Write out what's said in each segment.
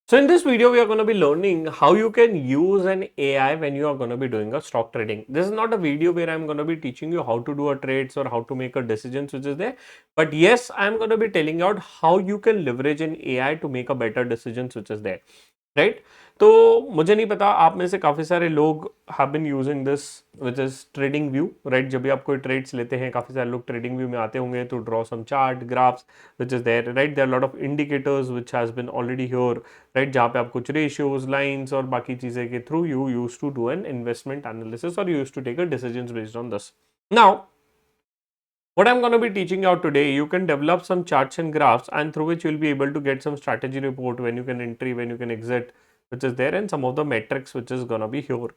So in this video, we are going to be learning how you can use an AI when you are going to be doing a stock trading. This is not a video where I'm going to be teaching you how to do a trades or how to make a decisions which is there. But yes, I'm going to be telling out how you can leverage an AI to make a better decisions which is there. Right तो मुझे नहीं पता आप में से काफ़ी सारे लोग have been using this which is trading view right जब भी आप कोई ट्रेड्स लेते हैं काफ़ी सारे लोग ट्रेडिंग व्यू में आते होंगे to draw some chart graphs which is there right there lot of indicators which has been already here right जहाँ पे आप कुछ रेशियोज लाइंस और बाकी चीज़ें के through you use to do an investment analysis और use to take a decisions based on this now what I'm going to be teaching out today, you can develop some charts and graphs, and through which you'll be able to get some strategy report when you can entry, when you can exit, which is there, and some of the metrics which is gonna be here.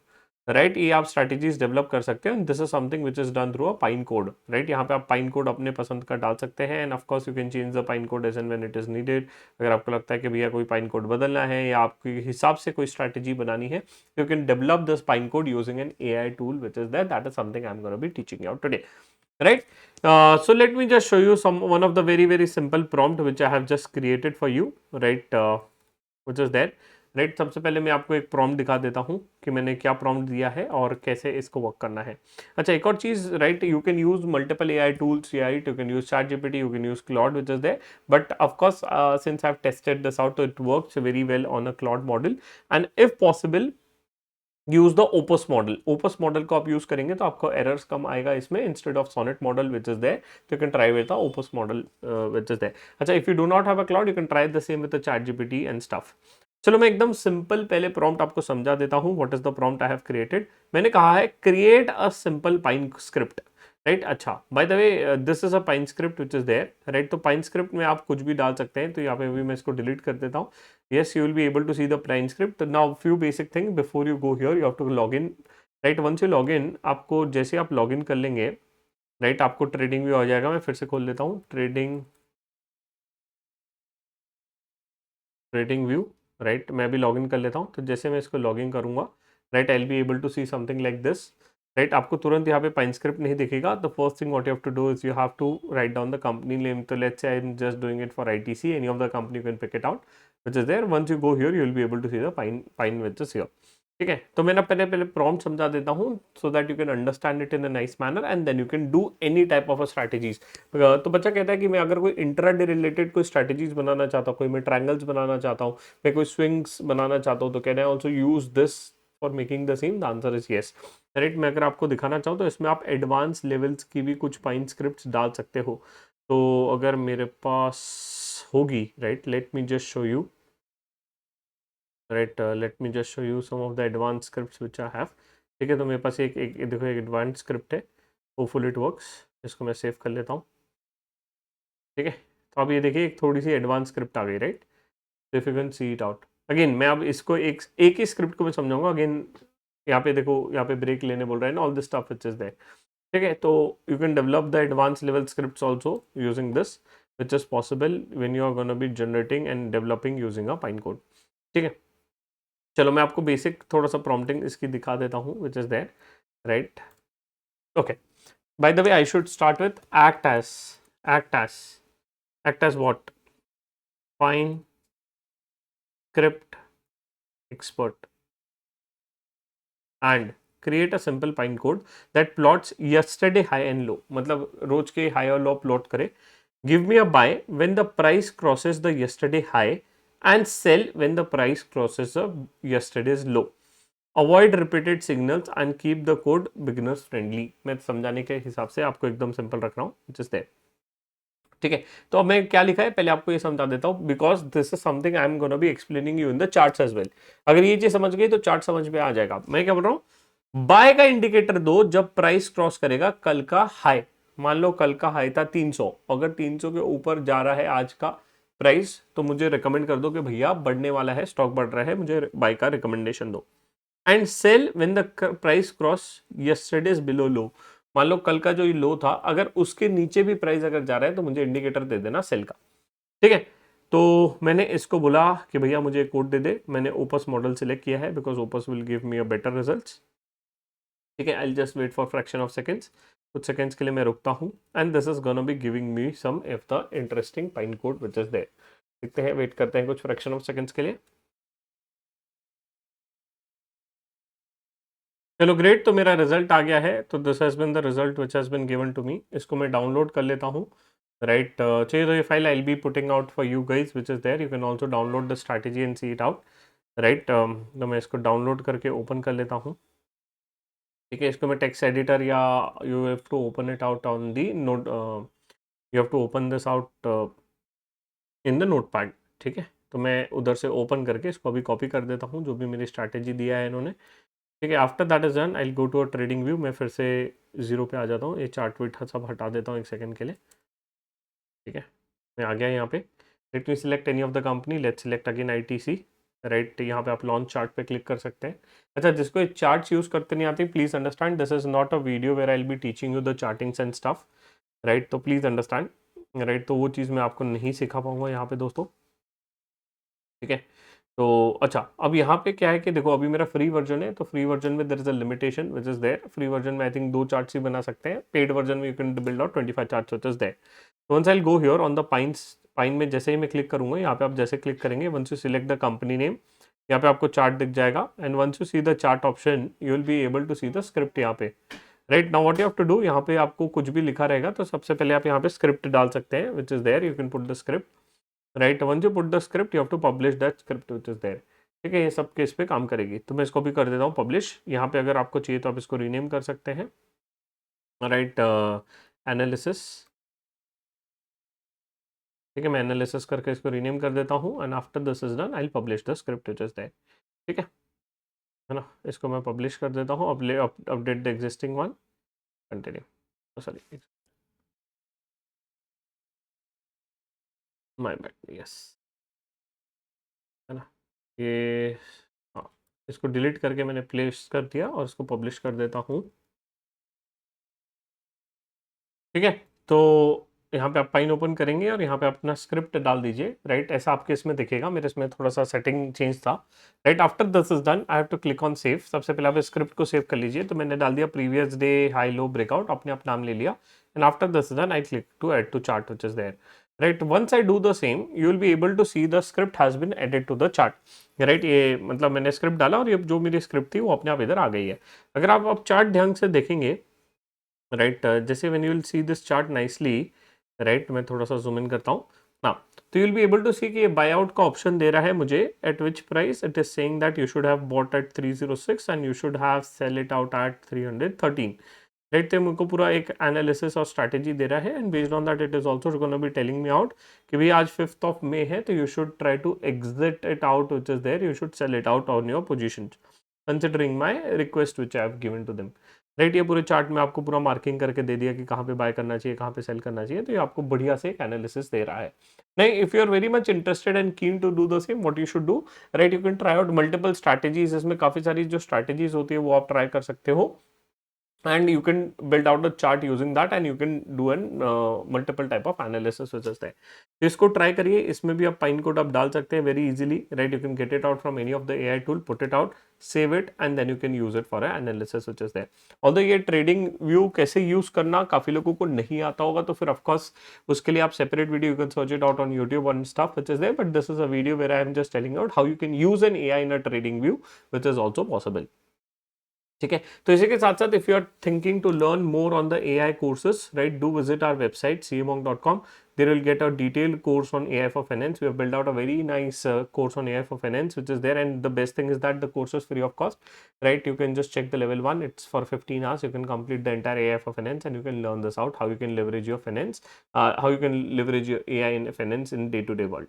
Right ये आप strategies develop कर सकते हैं. This is something which is done through a pine code. Right यहाँ पे आप pine code अपने पसंद का डाल सकते हैं and of course you can change the pine code as and when it is needed. अगर आपको लगता है कि भैया कोई पाइन कोड बदलना है या आपके हिसाब से कोई स्ट्रैटेजी बनानी है, you can develop this pine code using an AI tool which is that is something I am gonna be teaching out today. Right, so let me just show you one of the very simple prompt which I have just created for you. Right, which is there. Right सबसे पहले मैं आपको एक prompt दिखा देता हूँ कि मैंने क्या प्रॉम्प्ट दिया है और कैसे इसको वर्क करना है. अच्छा एक और चीज़ right you can use multiple AI tools right you can use chat GPT you can use Claude which is there but of course since I have tested this out it works very well on a Claude model and if possible use the Opus model. Opus model को आप use करेंगे तो आपको errors कम आएगा इसमें instead of Sonnet model which is there. तो you can try with the Opus model which is there. अच्छा if you do not have a Claude you can try the same with the chat GPT and stuff. चलो मैं एकदम simple पहले prompt आपको समझा देता हूँ. What is the prompt I have created. मैंने कहा है create a simple Pine script. Right अच्छा by the way this is a Pine script which is there. Right तो पाइन स्क्रिप्ट में आप कुछ भी डाल सकते हैं. तो यहाँ पे भी मैं इसको डिलीट कर देता हूँ. yes you will be able to see the plain script. Now few basic thing before you go here you have to log in. right once you log in आपको जैसे आप log in कर लेंगे right आपको trading view आ जाएगा. मैं फिर से खोल लेता हूँ ट्रेडिंग व्यू. राइट मैं भी लॉग इन कर लेता हूँ. तो जैसे मैं इसको लॉग इन करूँगा right I will be able to see something like this. Right आपको तुरंत यहाँ पे पाइन स्क्रिप्ट नहीं दिखेगा. The first thing what you have to do is you have to write down the company name. तो let's say I am just doing it for ITC. Any of the company you can pick it out which is there. Once you go here you will be able to see the pine which is here. ठीक है तो मैं ना पहले पहले prompt समझा देता हूँ so that you can understand it in a nice manner and then you can do any type of strategies. तो बच्चा कहता है कि मैं अगर कोई इंट्राडे रिलेटेड कोई स्ट्रैटेजीज बनाना चाहता हूँ, कोई मैं ट्रायंगल्स बनाना चाहता हूँ, मैं कोई स्विंग्स बनाना चाहता हूँ, तो can I also use this for making the same. The answer is yes. Right मैं अगर आपको दिखाना चाहूँ तो इसमें आप एडवांस लेवल्स की भी कुछ पाइन स्क्रिप्ट डाल सकते हो. तो अगर मेरे पास होगी right let me just show you. Right let me just show you some of the advance scripts which I have. ठीक है तो मेरे पास एक देखो एक एडवांस स्क्रिप्ट है. Hopeful it works. इसको मैं सेव कर लेता हूँ. ठीक है तो अब ये देखिए एक थोड़ी सी एडवांस स्क्रिप्ट आ गई राइट. तो if you can see it out again मैं अब इसको एक ही स्क्रिप्ट को मैं समझाऊंगा. अगेन यहाँ पे देखो यहाँ पे ब्रेक लेने बोल रहा है ना all this stuff which is there. ठीक है तो you can develop the advance level scripts also using this which is possible when you are going to be generating and developing using a Pine code. ठीक है चलो मैं आपको basic थोड़ा सा प्रॉम्प्टिंग इसकी दिखा देता हूँ which is there. Right okay by the way I should start with act as what Pine script expert and create a simple Pine code that plots yesterday high and low. मतलब रोज के high और लो plot करे. Give me a buy when the price crosses the yesterday high and sell when the price crosses the yesterday's low. Avoid repeated signals and keep the code beginners friendly. मैं समझाने के हिसाब से आपको एकदम simple रख रहा हूँ which is there. ठीक है तो अब मैं क्या लिखा है पहले आपको ये समझा देता हूँ because this is something I am gonna be explaining you in the charts as well. अगर ये चीज समझ गई तो चार्ट समझ में आ जाएगा. मैं क्या बोल रहा हूँ बाय का इंडिकेटर दो जब प्राइस क्रॉस करेगा कल का हाई. मान लो कल का हाई था 300. अगर 300 के ऊपर जा रहा है आज का प्राइस तो मुझे रिकमेंड कर दो कि भैया बढ़ने वाला है स्टॉक बढ़ रहा है मुझे बाय का रिकमेंडेशन दो. And sell when the price cross yesterday's below low. मान लो कल का जो लो था अगर उसके नीचे भी प्राइस अगर जा रहा है तो मुझे इंडिकेटर दे देना सेल का. ठीक है तो मैंने इसको बोला कि भैया मुझे कोड दे दे. मैंने ओपस मॉडल सिलेक्ट किया है because Opus will give me a better results. ठीक है I just wait for fraction of seconds. कुछ सेकंड्स के लिए मैं रुकता हूँ and this is gonna be giving me some of the interesting Pine code which is there. देखते हैं वेट करते हैं कुछ फ्रैक्शन ऑफ सेकंड्स के लिए. चलो ग्रेट, तो मेरा रिजल्ट आ गया है। तो this has been the result which has been given to me. इसको मैं डाउनलोड कर लेता हूँ। राइट, चाहिए तो ये file I will be putting out for you guys which is there. You can also download the strategy and see it out. Right, तो मैं इसको डाउनलोड करके ओपन कर लेता हूँ। ठीक है, इसको मैं टेक्स्ट एडिटर या you have to open it out on the note, you have to open this out in the Notepad. ठीक है, तो मैं उधर से ओपन करके इसको अभी कॉपी कर देता हूँ जो भी मेरी स्ट्रैटेजी दिया है इन्होंने। ठीक है, after that is done I go to a TradingView. मैं फिर से जीरो पे आ जाता हूँ। ये चार्ट विट सब हटा देता हूँ एक सेकंड के लिए। ठीक है, मैं आ गया यहाँ पे। Let me select any of the company. Let's select again ITC. Right, यहाँ पे आप लॉन्च चार्ट पे क्लिक कर सकते हैं। अच्छा, जिसको ये चार्ट्स यूज करते नहीं आती, please understand this is not a video where I will be teaching you the chartings and stuff. Right, तो प्लीज अंडरस्टैंड। राइट, तो वो चीज़ मैं आपको नहीं सिखा पाऊंगा यहाँ पे दोस्तों। ठीक है, तो अच्छा, अब यहाँ पे क्या है कि देखो अभी मेरा फ्री वर्जन है, तो फ्री वर्जन में there is a limitation which is there. Free version में आई थिंक 2 चार्ट्स ही बना सकते हैं। पेड वर्जन में you can build out 25 charts which is there. Once I will go here on the Pine में जैसे ही मैं क्लिक करूंगा, यहाँ पे आप जैसे क्लिक करेंगे, once you select the company name, यहाँ पे आपको चार्ट दिख जाएगा। And once you see the chart option, you will be able to see the script यहाँ पे। Right, now what you have to do, यहाँ पे आपको कुछ भी लिखा रहेगा तो सबसे पहले आप यहाँ पे स्क्रिप्ट डाल सकते हैं which is there. You can put the script. Right, once you put the script you have to publish that script which is there. ठीक है, ये सब के इस पे काम करेगी। तो मैं इसको भी कर देता हूँ पब्लिश। यहाँ पे अगर आपको चाहिए तो आप इसको रीनेम कर सकते हैं। Right, analysis. ठीक है, मैं एनालिसिस करके इसको रीनेम कर देता हूँ। And after this is done I publish the script which is there. ठीक है ना, इसको मैं पब्लिश कर देता हूँ। Update the existing one, continue, sorry, my bad, yes, है ना ये। हाँ, इसको डिलीट करके मैंने प्लेस कर दिया और इसको पब्लिश कर देता हूँ। ठीक है, तो यहाँ पे आप फाइन ओपन करेंगे और यहाँ पे अपना स्क्रिप्ट डाल दीजिए। राइट, ऐसा आपके इसमें दिखेगा। मेरे इसमें थोड़ा सा सेटिंग चेंज था। Right, after this is done I have to click on save. सबसे पहले आप स्क्रिप्ट को सेव कर लीजिए। तो मैंने डाल दिया previous day high low breakout, अपने आप नाम ले लिया। And after this is done I click to add to chart which is there. Right, once I do the same you will be able to see the script has been added to the chart. Right, ये मतलब मैंने script डाला और ये जो मेरी script थी वो अपने आप इधर आ गई है। अगर आप अब चार्ट ध्यान से देखेंगे, राइट, जैसे when you will see this chart nicely, right, मैं थोड़ा सा जूम इन करता हूँ ना, तो you will be able to see कि ये बाय आउट का ऑप्शन दे रहा है मुझे। At which price it is saying that you should have bought at 306 and you should have sell it out at 313। Right, तो मुझको पूरा एक एनालिसिस और स्ट्रैटेजी दे रहा है। And based on that it is also gonna be telling me out कि भाई आज 5th ऑफ मे है, तो you should try to exit it out which is there. You should sell it out on your position considering my request which I have given to them. Right, ये पूरे chart में आपको पूरा marking करके दे दिया कि कहाँ पे बाय करना चाहिए, कहाँ पे सेल करना चाहिए। तो ये आपको बढ़िया से एक एनालिसिस दे रहा है। नहीं, if you are very much interested and keen to do the same, what you should do, right, you can try out multiple strategies. इसमें काफी सारी जो स्ट्रैटेजीज होती है वो आप ट्राई कर सकते हो। and you can build out a chart using that and you can do an multiple type of analysis which is there. तो इसको ट्राई करिए। इसमें भी आप पाइन कोड आप डाल सकते हैं very easily. Right, you can get it out from any of the AI tool, put it out, save it and then you can use it for analysis which is there. Although ये TradingView कैसे use करना काफी लोगों को नहीं आता होगा, तो फिर ऑफकोर्स उसके लिए आप separate video you can search it out on YouTube and stuff which is there. But this is a video where I am just telling out how you can use an AI in a TradingView which is also possible. ठीक है, तो इसी के साथ साथ if you are thinking to learn more on the AI courses, right, do visit our website cmonk.com. There will get a detailed course on AI for finance. We have built out a very nice course on AI for finance which is there, and the best thing is that the course is free of cost. Right, you can just check the level 1. It's for 15 hours. You can complete the entire AI for finance and you can learn this out, how you can leverage your finance, how you can leverage your AI in finance in day-to-day world.